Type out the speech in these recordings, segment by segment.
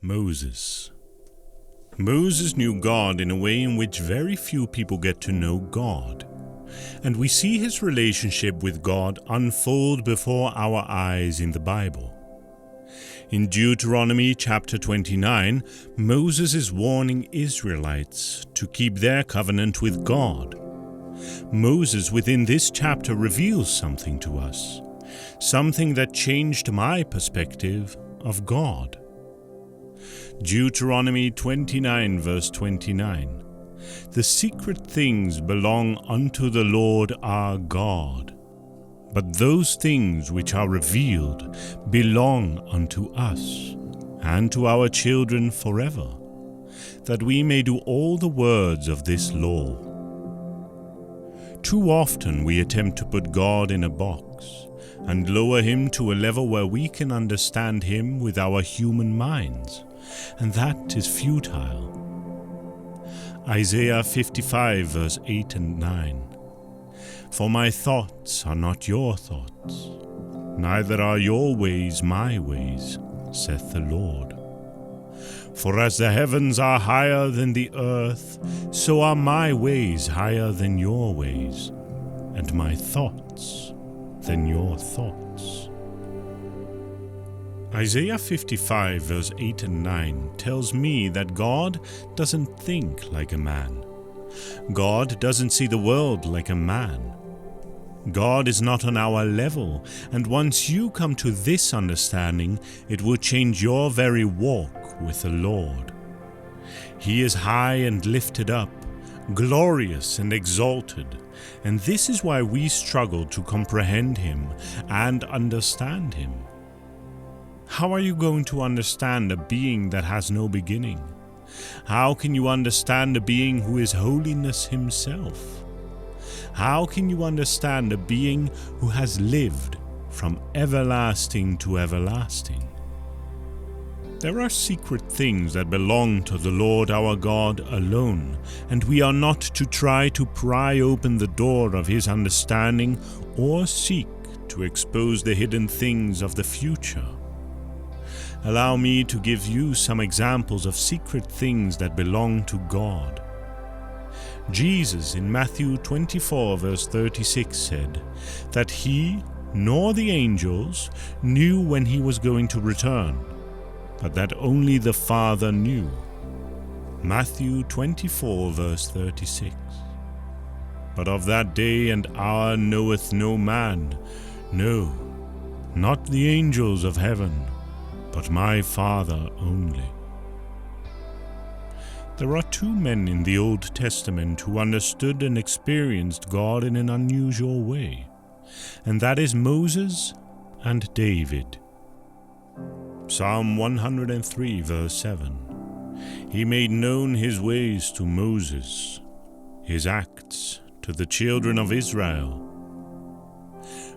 Moses. Moses knew God in a way in which very few people get to know God. And we see his relationship with God unfold before our eyes in the Bible. In Deuteronomy chapter 29, Moses is warning Israelites to keep their covenant with God. Moses within this chapter reveals something to us, something that changed my perspective of God. Deuteronomy 29 verse 29. The secret things belong unto the Lord our God, but those things which are revealed belong unto us and to our children forever, that we may do all the words of this law. Too often we attempt to put God in a box and lower him to a level where we can understand him with our human minds, and that is futile. Isaiah 55 verse 8 and 9. For my thoughts are not your thoughts, neither are your ways my ways, saith the Lord. For as the heavens are higher than the earth, so are my ways higher than your ways, and my thoughts than your thoughts. Isaiah 55 verse 8 and 9 tells me that God doesn't think like a man. God doesn't see the world like a man. God is not on our level, and once you come to this understanding, it will change your very walk with the Lord. He is high and lifted up, glorious and exalted, and this is why we struggle to comprehend him and understand him. How are you going to understand a being that has no beginning? How can you understand a being who is holiness himself? How can you understand a being who has lived from everlasting to everlasting? There are secret things that belong to the Lord our God alone, and we are not to try to pry open the door of his understanding or seek to expose the hidden things of the future. Allow me to give you some examples of secret things that belong to God. Jesus in Matthew 24 verse 36 said that he nor the angels knew when he was going to return, but that only the Father knew. Matthew 24 verse 36. But of that day and hour knoweth no man, no, not the angels of heaven, but my Father only. There are two men in the Old Testament who understood and experienced God in an unusual way, and that is Moses and David. Psalm 103 verse 7. He made known his ways to Moses, his acts to the children of Israel.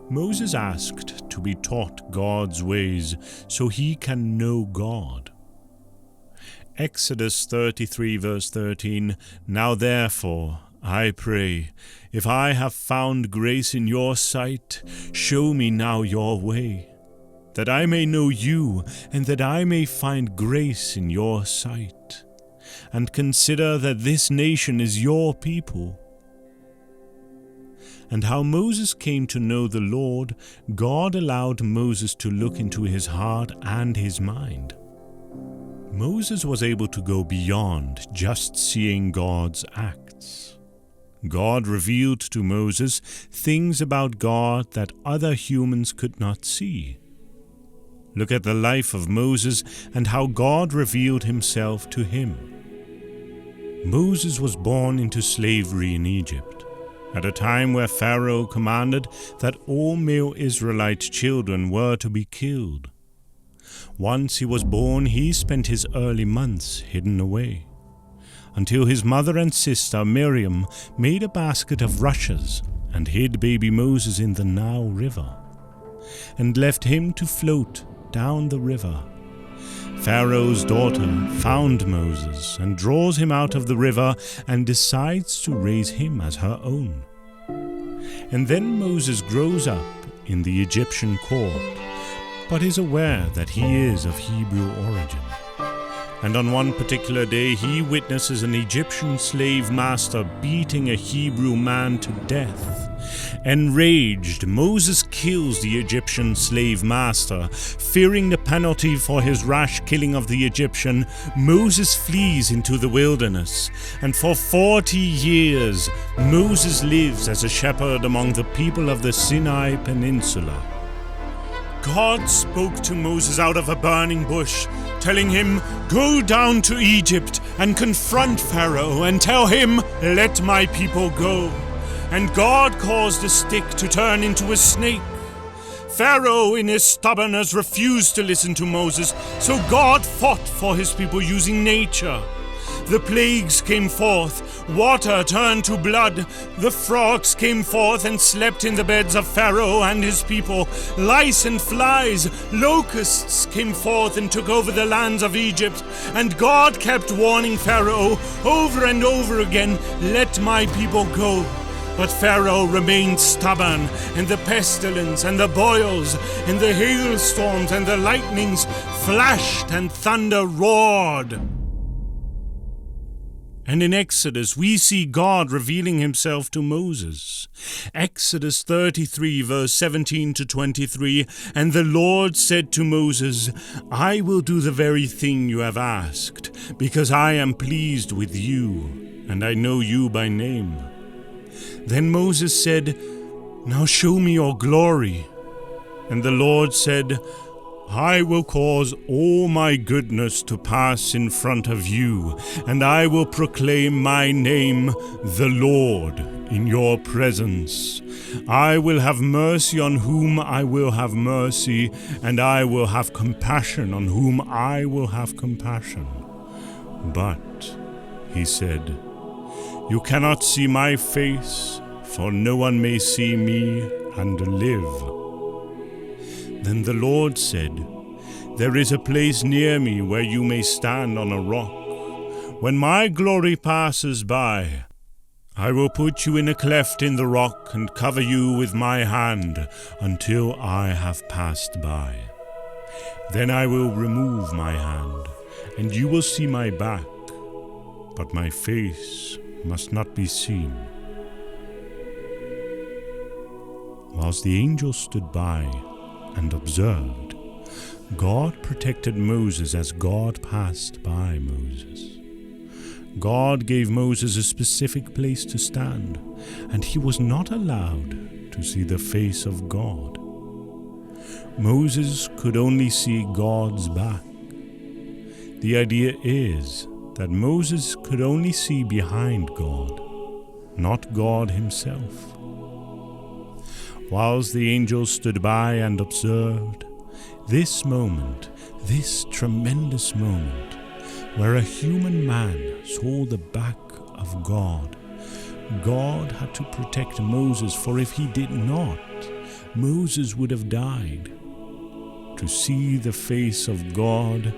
Moses asked to be taught God's ways so he can know God. Exodus 33 verse 13, Now therefore, I pray, if I have found grace in your sight, show me now your way, that I may know you, and that I may find grace in your sight. And consider that this nation is your people. And how Moses came to know the Lord, God allowed Moses to look into his heart and his mind. Moses was able to go beyond just seeing God's acts. God revealed to Moses things about God that other humans could not see. Look at the life of Moses and how God revealed himself to him. Moses was born into slavery in Egypt, at a time where Pharaoh commanded that all male Israelite children were to be killed. Once he was born, he spent his early months hidden away, until his mother and sister Miriam made a basket of rushes and hid baby Moses in the Nile River, and left him to float down the river. Pharaoh's daughter found Moses and draws him out of the river and decides to raise him as her own. And then Moses grows up in the Egyptian court, but is aware that he is of Hebrew origin. And on one particular day, he witnesses an Egyptian slave master beating a Hebrew man to death. Enraged, Moses kills the Egyptian slave master. Fearing the penalty for his rash killing of the Egyptian, Moses flees into the wilderness. And for 40 years, Moses lives as a shepherd among the people of the Sinai Peninsula. God spoke to Moses out of a burning bush, telling him, "Go down to Egypt and confront Pharaoh and tell him, 'Let my people go.' And God caused a stick to turn into a snake. Pharaoh, in his stubbornness, refused to listen to Moses, so God fought for his people using nature. The plagues came forth, water turned to blood, the frogs came forth and slept in the beds of Pharaoh and his people, lice and flies, locusts came forth and took over the lands of Egypt, and God kept warning Pharaoh over and over again, 'Let my people go.' But Pharaoh remained stubborn, and the pestilence and the boils and the hailstorms and the lightnings flashed and thunder roared." And in Exodus, we see God revealing himself to Moses. Exodus 33, verse 17 to 23, "And the Lord said to Moses, 'I will do the very thing you have asked, because I am pleased with you, and I know you by name.' Then Moses said, 'Now show me your glory.' And the Lord said, 'I will cause all my goodness to pass in front of you, and I will proclaim my name, the Lord, in your presence. I will have mercy on whom I will have mercy, and I will have compassion on whom I will have compassion.' But," he said, "you cannot see my face, for no one may see me and live." Then the Lord said, "There is a place near me where you may stand on a rock. When my glory passes by, I will put you in a cleft in the rock and cover you with my hand until I have passed by. Then I will remove my hand, and you will see my back, but my face must not be seen." Whilst the angel stood by and observed, God protected Moses as God passed by Moses. God gave Moses a specific place to stand, and he was not allowed to see the face of God. Moses could only see God's back. The idea is that Moses could only see behind God, not God himself. Whilst the angel stood by and observed, this moment, this tremendous moment, where a human man saw the back of God, God had to protect Moses, for if he did not, Moses would have died. To see the face of God,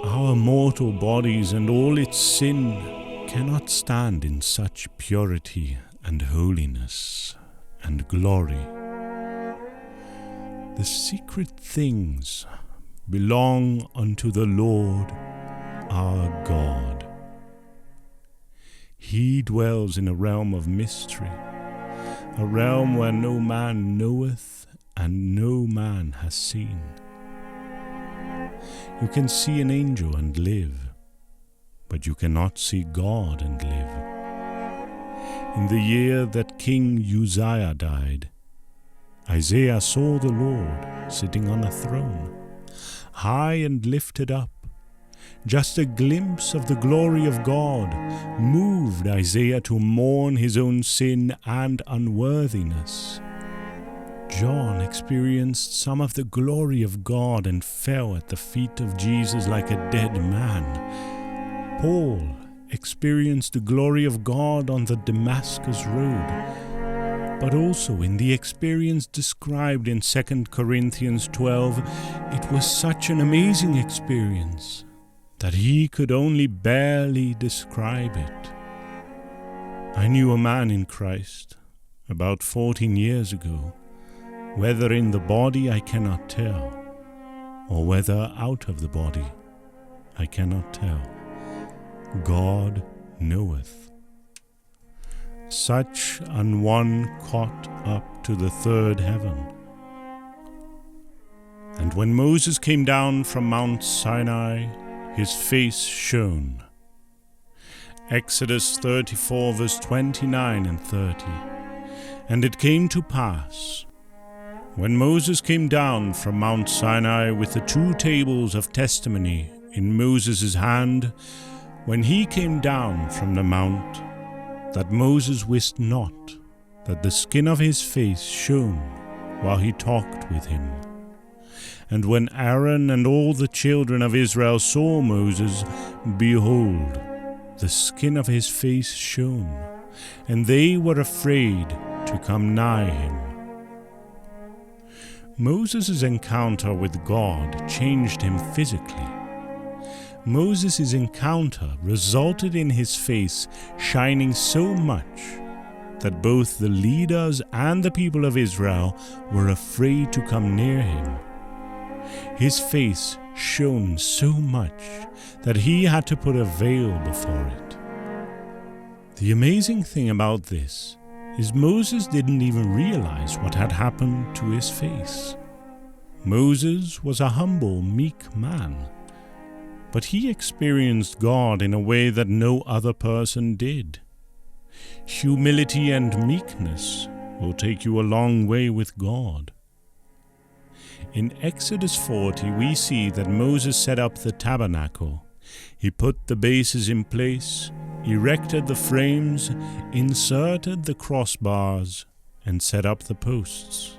our mortal bodies and all its sin cannot stand in such purity and holiness and glory. The secret things belong unto the Lord our God. He dwells in a realm of mystery, a realm where no man knoweth and no man has seen. You can see an angel and live, but you cannot see God and live. In the year that King Uzziah died, Isaiah saw the Lord sitting on a throne, high and lifted up. Just a glimpse of the glory of God moved Isaiah to mourn his own sin and unworthiness. John experienced some of the glory of God and fell at the feet of Jesus like a dead man. Paul experienced the glory of God on the Damascus road, but also in the experience described in 2 Corinthians 12, it was such an amazing experience that he could only barely describe it. I knew a man in Christ about 14 years ago, whether in the body I cannot tell, or whether out of the body I cannot tell. God knoweth. Such an one caught up to the third heaven. And when Moses came down from Mount Sinai, his face shone. Exodus 34 verse 29 and 30. And it came to pass, when Moses came down from Mount Sinai with the 2 tables of testimony in Moses' hand, when he came down from the mount, that Moses wist not that the skin of his face shone while he talked with him. And when Aaron and all the children of Israel saw Moses, behold, the skin of his face shone, and they were afraid to come nigh him. Moses' encounter with God changed him physically. Moses' encounter resulted in his face shining so much that both the leaders and the people of Israel were afraid to come near him. His face shone so much that he had to put a veil before it. The amazing thing about this is Moses didn't even realize what had happened to his face. Moses was a humble, meek man, but he experienced God in a way that no other person did. Humility and meekness will take you a long way with God. In Exodus 40, we see that Moses set up the tabernacle. He put the bases in place, erected the frames, inserted the crossbars, and set up the posts.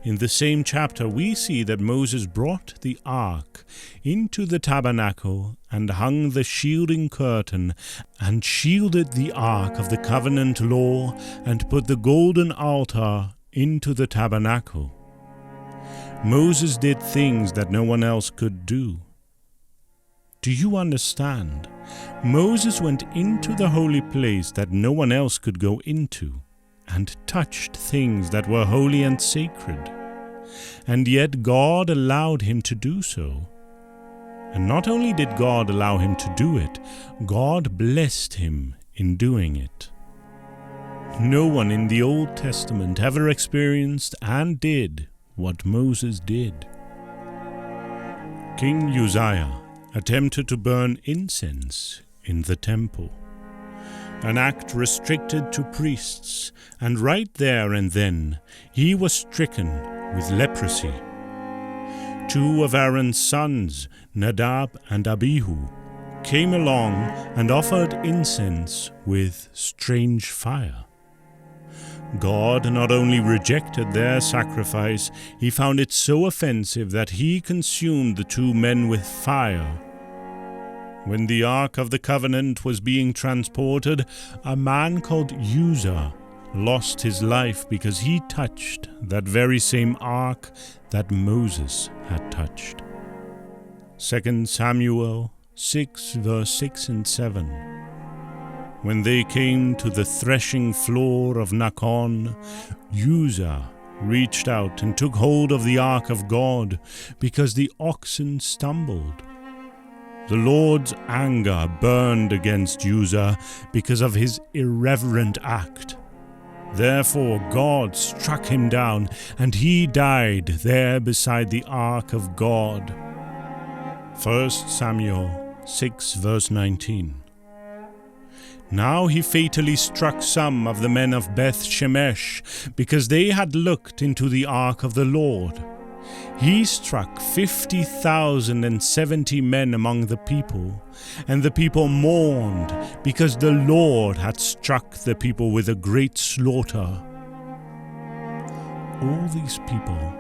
In the same chapter, we see that Moses brought the ark into the tabernacle and hung the shielding curtain and shielded the ark of the covenant law and put the golden altar into the tabernacle. Moses did things that no one else could do. Do you understand? Moses went into the holy place that no one else could go into, and touched things that were holy and sacred. And yet God allowed him to do so. And not only did God allow him to do it, God blessed him in doing it. No one in the Old Testament ever experienced and did what Moses did. King Uzziah attempted to burn incense in the temple, an act restricted to priests, and right there and then he was stricken with leprosy. 2 of Aaron's sons, Nadab and Abihu, came along and offered incense with strange fire. God not only rejected their sacrifice, he found it so offensive that he consumed the 2 men with fire. When the Ark of the Covenant was being transported, a man called Uzzah lost his life because he touched that very same ark that Moses had touched. 2 Samuel 6 verse 6 and 7. When they came to the threshing floor of Nacon, Uzzah reached out and took hold of the ark of God because the oxen stumbled. The Lord's anger burned against Uzzah because of his irreverent act. Therefore God struck him down, and he died there beside the ark of God. 1 Samuel 6 verse 19. Now he fatally struck some of the men of Beth Shemesh, because they had looked into the ark of the Lord. He struck 50,070 men among the people, and the people mourned, because the Lord had struck the people with a great slaughter. All these people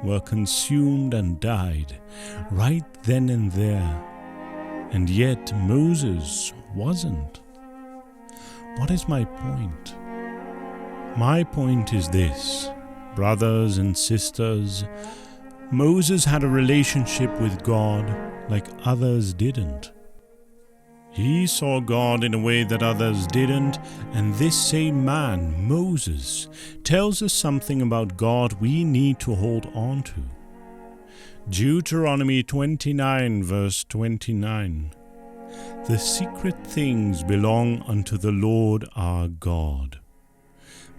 were consumed and died right then and there, and yet Moses wasn't. What is my point? My point is this, brothers and sisters. Moses had a relationship with God like others didn't. He saw God in a way that others didn't, and this same man, Moses, tells us something about God we need to hold on to. Deuteronomy 29 verse 29. The secret things belong unto the Lord our God,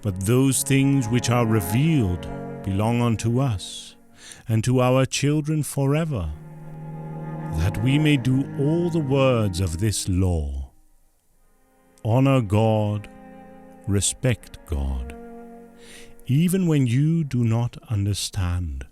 but those things which are revealed belong unto us, and to our children forever, that we may do all the words of this law. Honor God, respect God, even when you do not understand,